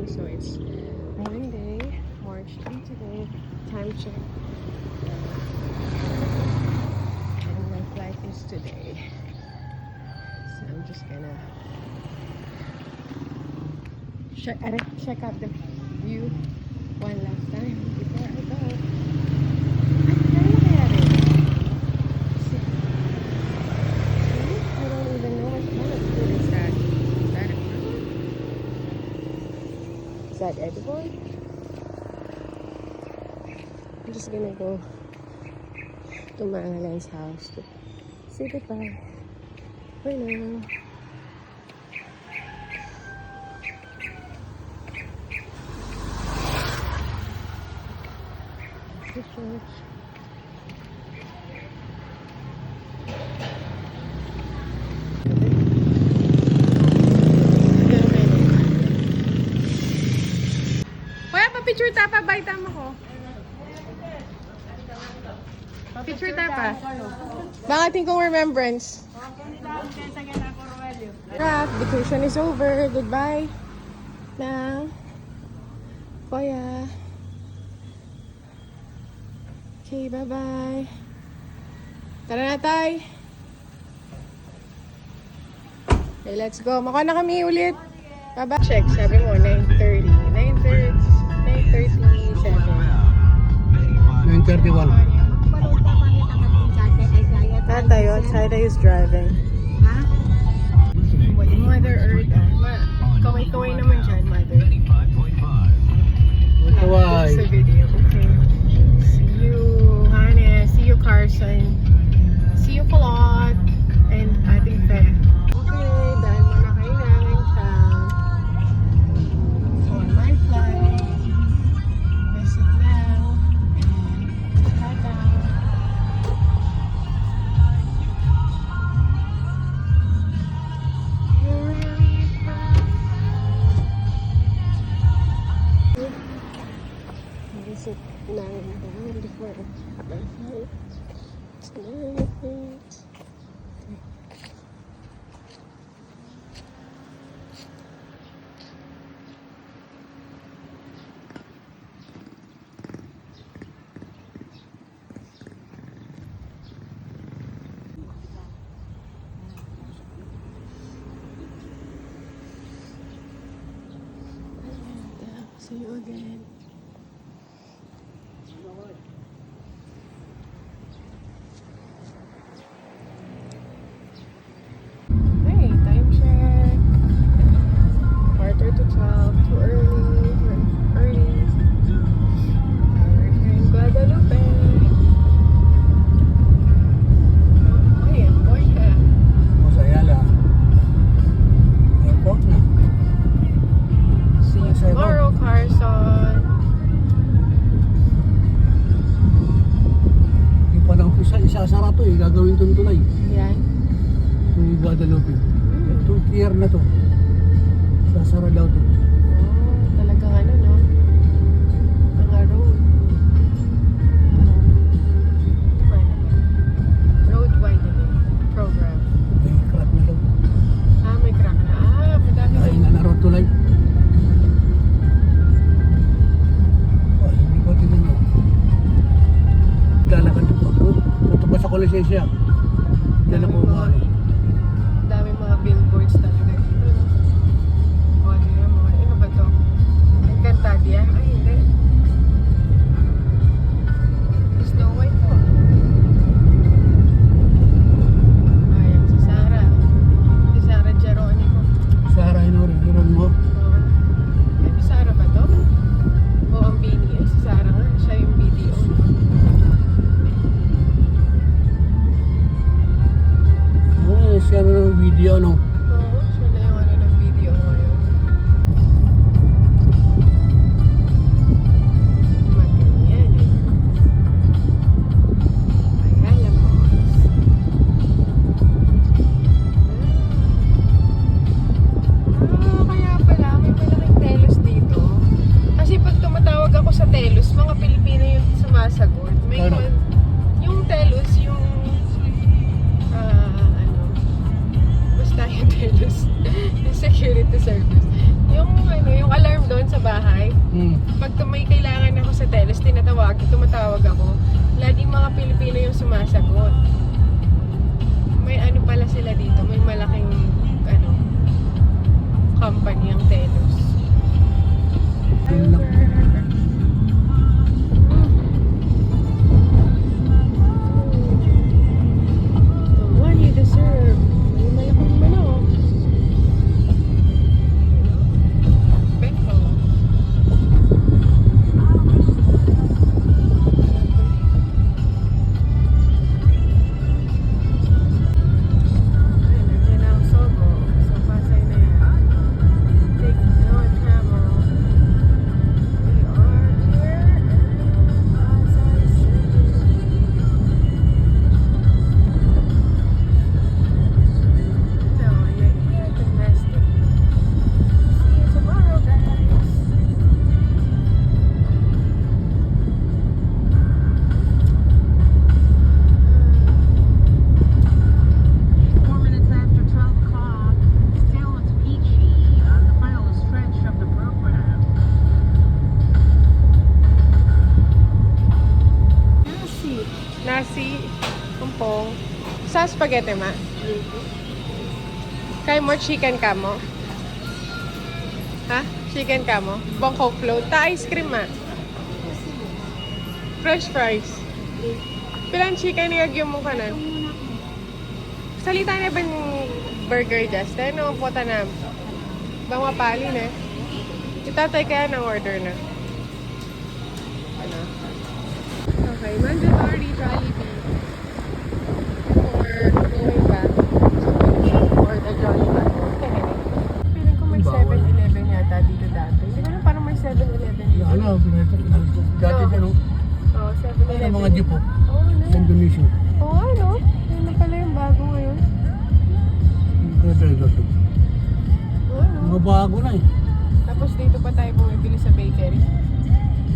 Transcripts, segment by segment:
So it's Monday, March 3 today. Time check. And my flight is today. So I'm just gonna check out the view one last time before I go. I don't even know what kind of food is that. Is that edible? I'm just gonna go to Mangalan's house to say goodbye for now. The church. Kuya, pa-picture tapa, baita mo ko. Picture tapa. Bakating kong remembrance. Wrap, vacation is over. Goodbye. Na. Kuya. Okay, bye-bye. Tara na, tay. Okay, let's go. Makuha na kami ulit. Bye-bye. Check, sabi mo, 9:30. 9:37. 9:31. Tayo, Saida is driving. Mother Earth. Kaway-kaway naman dyan, Mother. Kaway. Sa video. Okay. See you, Hannah. See you, Carson. See you, Claude. And ating Fe. Okay, dahil mo na kailangan siya. On my flight. Visit now. And tata. Visit namin down before my flight tonight. See you again. Hey, time check. 11:45 to 12. Too early. We're early. We're here in Guadalupe. Ay, airport ka. Sa Ayala. Airport na. See you tomorrow, Carson. Yung pa lang isa-sara to eh. Gagawin itong tulay. Yan. Yung Guadalupe. Itong pier na to. Sasara daw to. Oh, talagang ano, no? Mga road. Road widening program. May crack na daw. Ah, may crack na. Ah, madami Ay, na road tulay. Ay, hindi ko tingnan nyo. Lalakad ito. Punto pa sa Coliseo. Yan ako umano. Dami mga billboards talaga dito, no? O, ano yan, mga, ano ba to? Encantadia? Ay, hindi. Snow White to. Ayan, si Sarah. Si Sarah Geronimo. Sara, hinurin mo. Ay, si Sarah ba to? O, ang Bini. Ay, si Sarah nga. Siya yung BDO. tumawag ako, laging mga Pilipino yung sumasagot. May ano pala sila dito, may malaking ano, company ang Telos. Yun lang. The one you deserve. May malaking manok. Beko. Nandiyan ang Sobo. So, Pasay na yan. Take no travel. We are here in Pasay City. No, you're here domestic. See you tomorrow, guys. 4 minutes after 12 o'clock, still it's peachy on the final stretch of the program. Nasi, kumpong. Sa spaghetti, ma? Kay mo chicken ka mo? Ha? Chicken ka mo? Bangkok float. Ta ice cream, ma? French fries. Pilang chicken niyagyo mo ka na? Salita na ba yung burger, Justin? O puta na? Bang mapali na? Itatay kaya ng order na. Ano? Okay, mandatory Jollibee. Or going back. Or the Jollibee. Okay. Feeling ko may 7-Eleven yata dito dati. Hindi ko alam parang may 7-Eleven dito. Ano, dati dyan, no? Oo, 7-Eleven. Ano mga jeep, oh? Oo, Sa na. Indonesia. Oo, ano? Yun na pala yung bago ngayon. Oo, ano? Mga bago na eh. Tapos dito pa tayo bumibili sa bakery.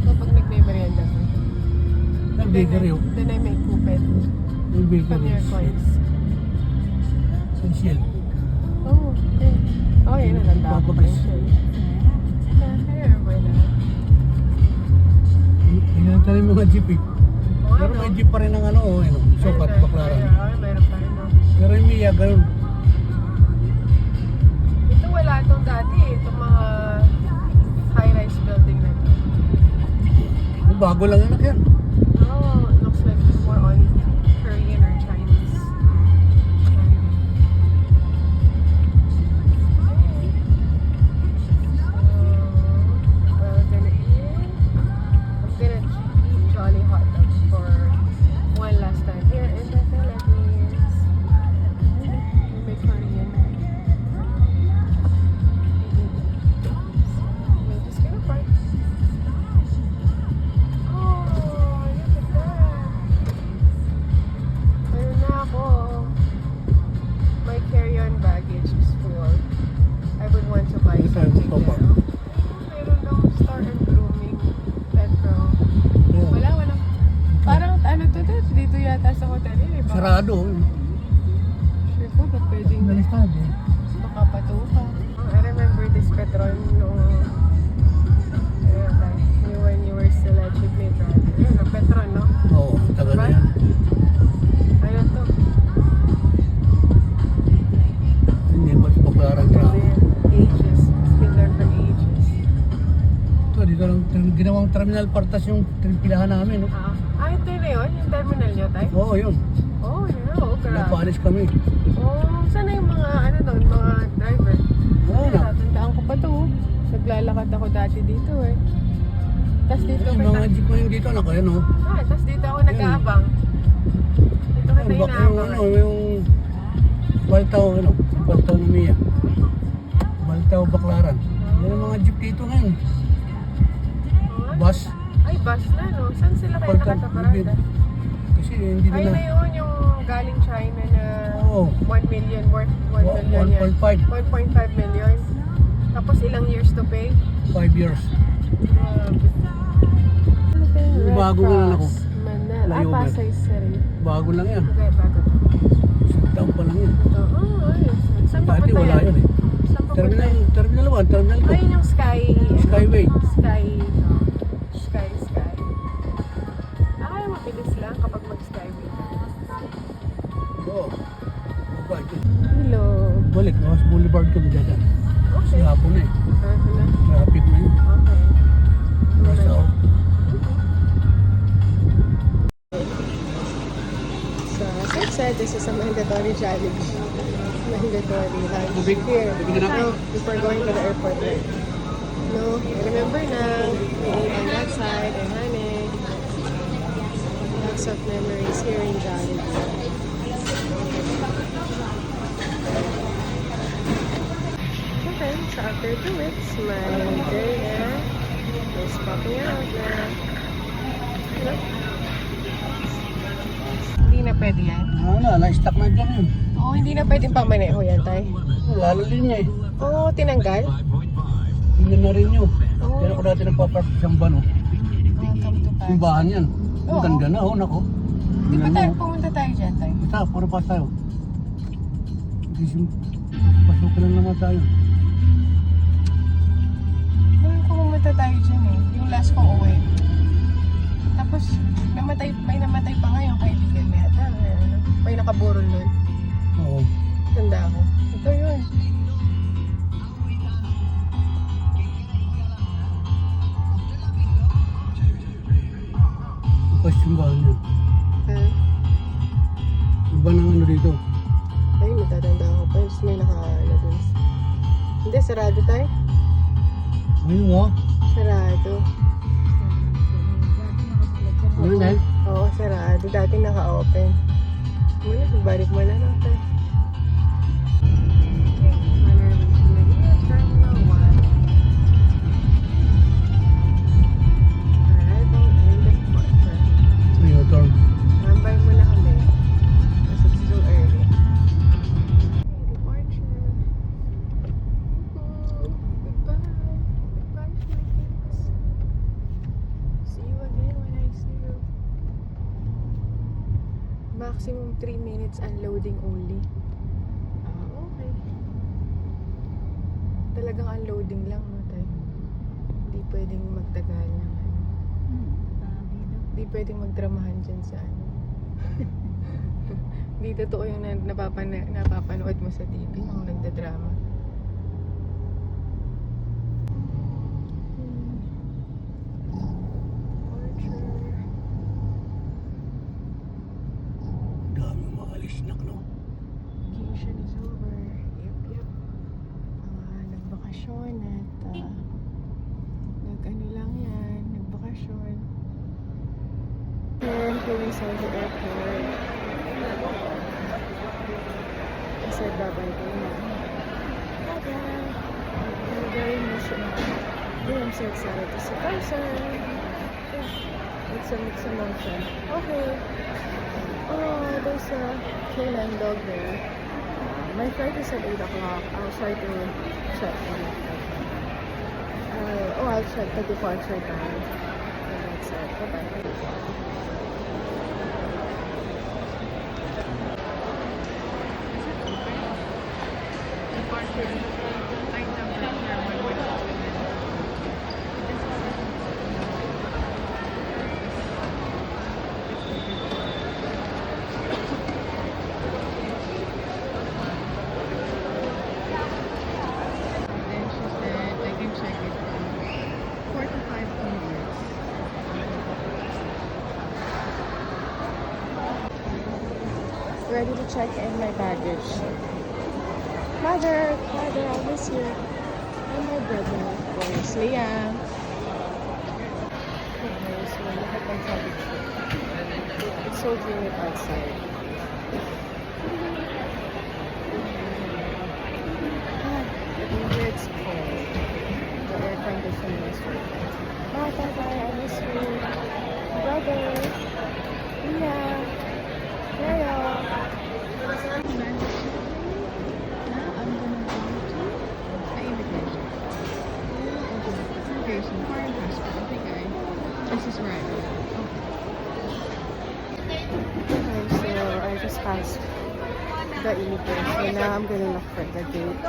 Kapag nagme-merienda ko. Ang bakery, oh. Then I make kupet Yung from bakery. your coins. Essential. Oh, okay. Oh, yan. Naganda ako pa Babagay. siya. I remember that. Hinantan yung mga jeep, eh. Oh, Pero ano? may jeep pa rin ng ano, oh, ano, Sokat, Ayun, Baklaran. ayun, meron pa rin. No? Pero yung Mia, ganun. Ito wala itong dati. Itong mga high-rise building na ito. Bago lang anak yan. Oh, it looks like it's more on Korean or Chinese. I'm gonna eat Jolly Hot Dogs for one last time here in the Philippines. May Korean. We're just gonna park. Oh, look at that. Meron na ako. My carry-on baggage is full. I would want to buy Ano tayo, something Papa? now. Meron lang Star and Blooming. Petro. Yeah. Wala. Parang ano to dito yata sa hotel yun eh. Baka- Sarado. Sure ko ba pwedeng Nalistad eh. baka patuka. I remember this Petron nung when you were still a jeepney driver. Yun, ang Petron, no? Oo, tagal na Right? yan. Ano to? Hindi, ba't Baklaran Ganda travel? yan. Ages. It's been there for ages. Ito, dito lang, ginawang terminal partas yung pilahan namin, no? Ito na yun? Yung terminal nyo, tayo? Oo, yun. Oh, yeah. Oh, grabe. Napaalis kami. Oh, sana yung mga, ano doon, mga driver? Oo na. Tatandaan ko pa to. Naglalakad ako dati dito eh. Tapos dito Yung mga jeep mo yung dito, anak, ayun, no? tapos dito ako nag-aabang. Dito kita Yung inaabang. ano, yung Baltaw, ano? Baltaw ng Mia. Baltaw, Baklaran. Yan ang mga jeep dito ngayon. Bus. Ay, bus na, no? Saan sila kayo Baltaw, nakataparada? Kasi hindi Ay, na. na yun, yung galing China na Oo. 1 million worth, 1 million yan. 1.5. 1.5 million. Tapos ilang years to pay? 5 years. Grabe. Yung bago nga lang ako. Manila. Layover. Pasay City. Bago lang yan. Okay, bago. Isang taon pa lang yan. Ito. Oh, ayos. Saan Dati papunta wala yun eh. Saan papunta Terminal, yan? terminal 1, terminal 2. Ayun yung Sky. Skyway. Sky. Sky. Ay, Park. Hello. Balik, Ross Boulevard kami dyan. Kasi Okay. hapon na eh. Ano na? Traffic na yun. Okay. Rush hour. So, as I said, this is a mandatory Jollibee. Mandatory lunch Tubig. here. Tubig na ako. Before going to the airport, right? No, I remember now. We ate on that side and honey. Lots of memories here in Jollibee. Okay, so after 2 weeks, my day is popping out na. Hello? Hindi na pwede yan. Na-stuck na dyan yun. Oo, hindi na pwedeng pamaneho yan, tay. Lalo din niya eh. Oo, tinanggal. Hindi na rin yun. Oo. Kaya ako dati nagpapark sa isang bano. Welcome to Paris. Simbahan yan. Oo. Ang ganda na, oh, nako. Di ba Tingnan tayo mo. pumunta tayo dyan, tay? Ito, puro pa tayo. Pasok lang naman tayo. Nung pumunta tayo dyan eh, yung last kong uwi. Tapos, may namatay pa ngayon kaibigan niya. May nakaburol nun. Oo. Tanda ako. Ito yun. Bukas simbahan yan. Ah, Iba ng ano dito. ay, matatanda ako pa. Tapos may naka-ano dun. Hindi, sarado tayo. Ayun nga. Sarado. Ano na? Oo, sarado. Dati naka-open. Muna, balik mo na lang tayo. Ayun, turn. Nambay mo na kami. Kasi it's so early. Departure. Goodbye. Goodbye, Philippines. See you again when I see you. Maximum 3 minutes unloading only. Okay. Talagang unloading lang, no, tayo. Hindi pwedeng magtagal ng ano. Hindi pwedeng magdramahan dyan sa ano. Hindi totoo yung napapanood mo sa TV nung nagdadrama. Departure. Dami mga lisnak, no? Vacation is over. Yep. Nagbakasyon at nag-ano lang yan, nagbakasyon. Here, here is on the airport. I said bye-bye to you. Bye-bye. I'm very emotional. I'm so excited to see person. Yeah. It's a mixed emotion. Okay. Oh, there's a canine dog there. My flight is at 8 o'clock. I'll try to check on it. I'll check the departure time. And that's it. Bye-bye. Then she said I can check it in 4 to 5 minutes. Ready to check in my baggage. Mother, I miss you. And my brother, of course, Liam. Okay, so look at my baggage. It's so humid outside. Here it's cold. The air conditioning is working. Bye, I miss you. Brother. Yeah. Hello. I'm gonna go to immigration. Immigration, foreign passport. Okay, guys. This is where I go. Okay, so I just passed the immigration. Now I'm gonna look for the gate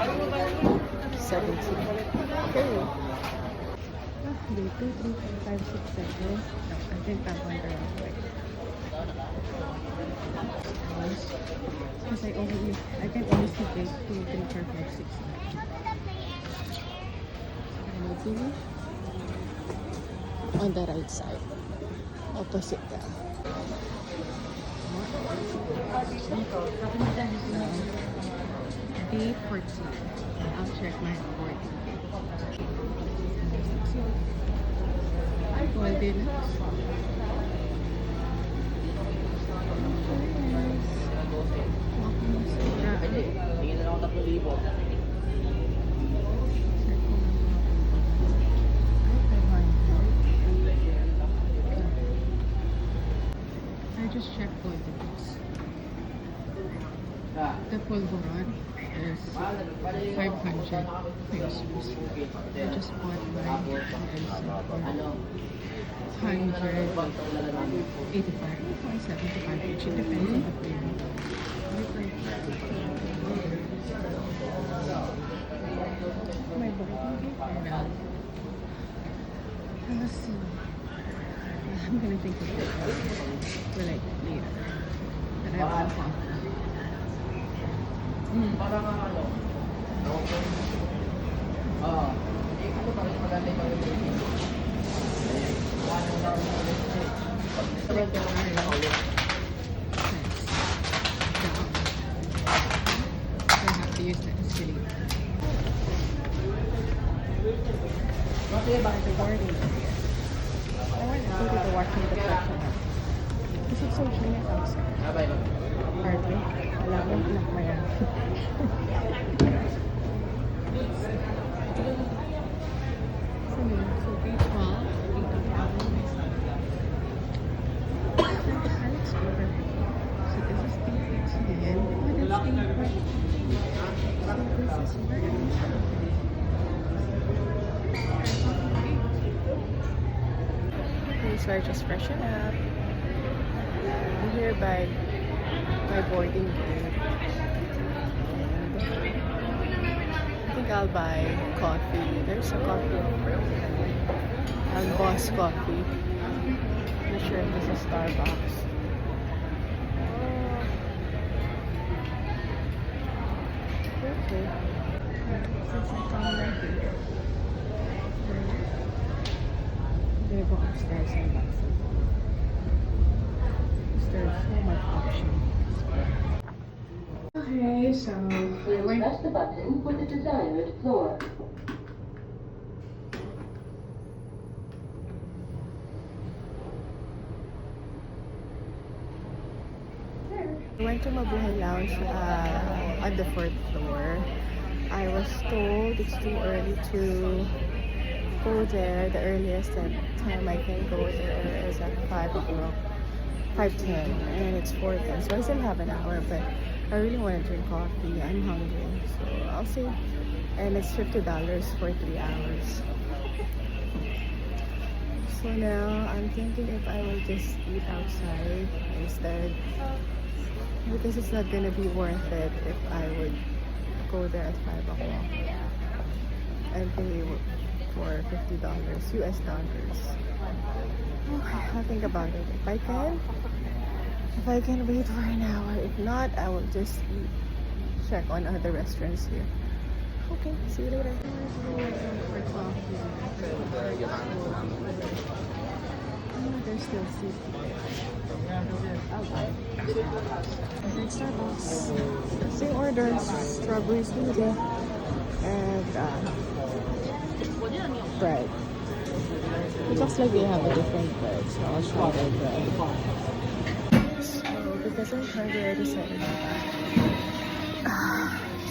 17. Okay. Gate 2, 3, 4, 5, 6, 7. I think that one there. Because I can only see 8, 2, 3, 4, 5, 6. On the right side. Opposite ka. Day 14. I'll check my board. Pwede na. I just checked for this. The pulveron is 500 pesos. I just bought mine for 185 or 75 each. It depends on the flavor. My birthday? Let's see. I'm gonna think of it for like later. But I want coffee. I have to use the escalator. The garden area. I want to go to the walking the section. Is it so humid outside? Hardly. Alam mo, anak mo yan. So, day 12. So this is day 15. Oh, that's day 14. So this is where so I just freshen up. I'm here by my boarding gate. I think I'll buy coffee. There's a coffee Boss Coffee. Not sure if this is Starbucks. Okay. Since I found right here. I'm gonna go upstairs and buy some. There's so much option. Okay, so Please press the button for the desired floor. I went to Mabuhay Lounge on the 4th floor. I was told it's too early to go there. The earliest time I can go there is at 5 o'clock. 5:10 and it's 4:10, so I still have an hour, but I really want to drink coffee. I'm hungry, so I'll see. And it's $50 for 3 hours. So now I'm thinking if I will just eat outside instead, because it's not gonna be worth it if I would go there at 5 o'clock and pay for $50 US dollars. I'll think about it. If I can wait for an hour. If not, I will just check on other restaurants here. Okay, see you later. Oh, there's still seats. I'll buy it. Starbucks. Same order, strawberry smoothie and bread. It looks like they have a different bread, so I'll try their bread. So, because I'm hungry, I decided to buy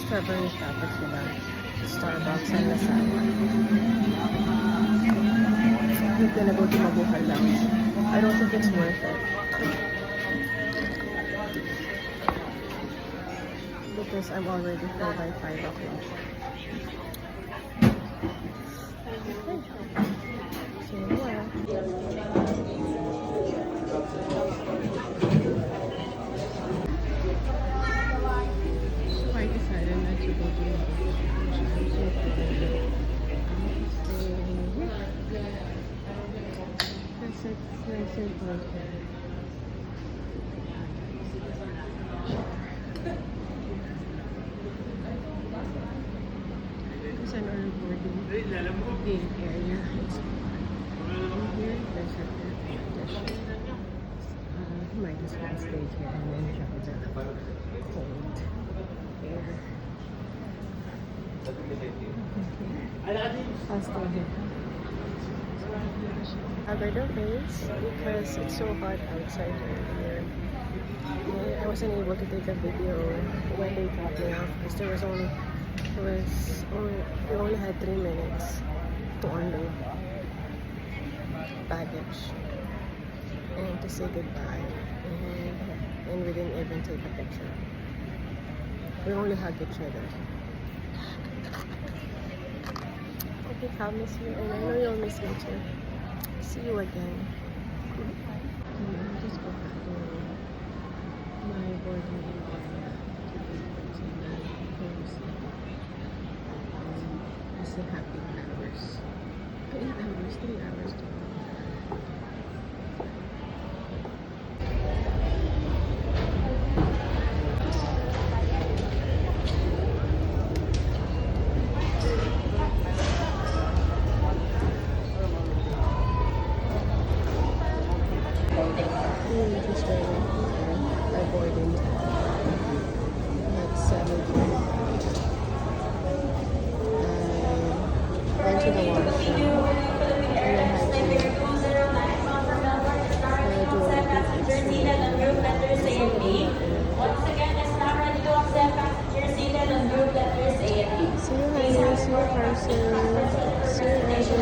strawberry frappuccino, Starbucks, and Lasagna. We're gonna go to Mabuhay Lounge. I don't think it's worth it. Because I'm already full by 5 o'clock. So, yeah. So I decided not to go to the gate area. It's here. There's a dish. Might as well stay here and enjoy the cold air. I'll stay here. Covered the face because it's so hot outside earlier. And I wasn't able to take a video when they dropped me off because we only had 3 minutes to unload baggage and to say goodbye, and we didn't even take a picture. We only hugged each other. I think I'll miss you, and I know you'll miss me too. See you again. I'll just go back to my boarding area to be to my homes. Just a happy hours. 8 hours, 3 hours to go. Just my boarding at 7 p.m. I went to the washroom and I had to do Once again, it's not ready to accept passengers seated on group letters A and B. See you later, see you Carson. See you later.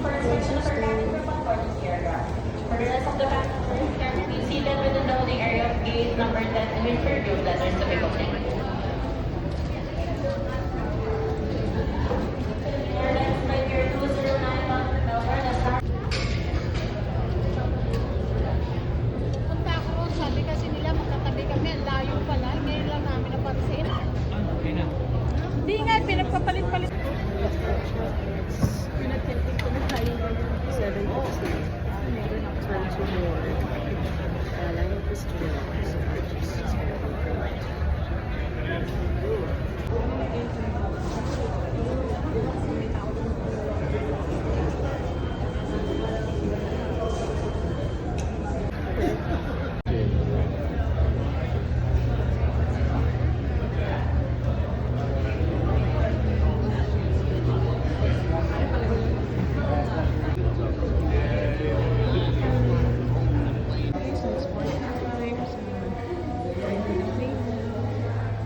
For instructions for cabin group on boarding aircraft. For the rest of the passengers, can be seated within the holding area of gate number 10 and wait for group letters to be completed.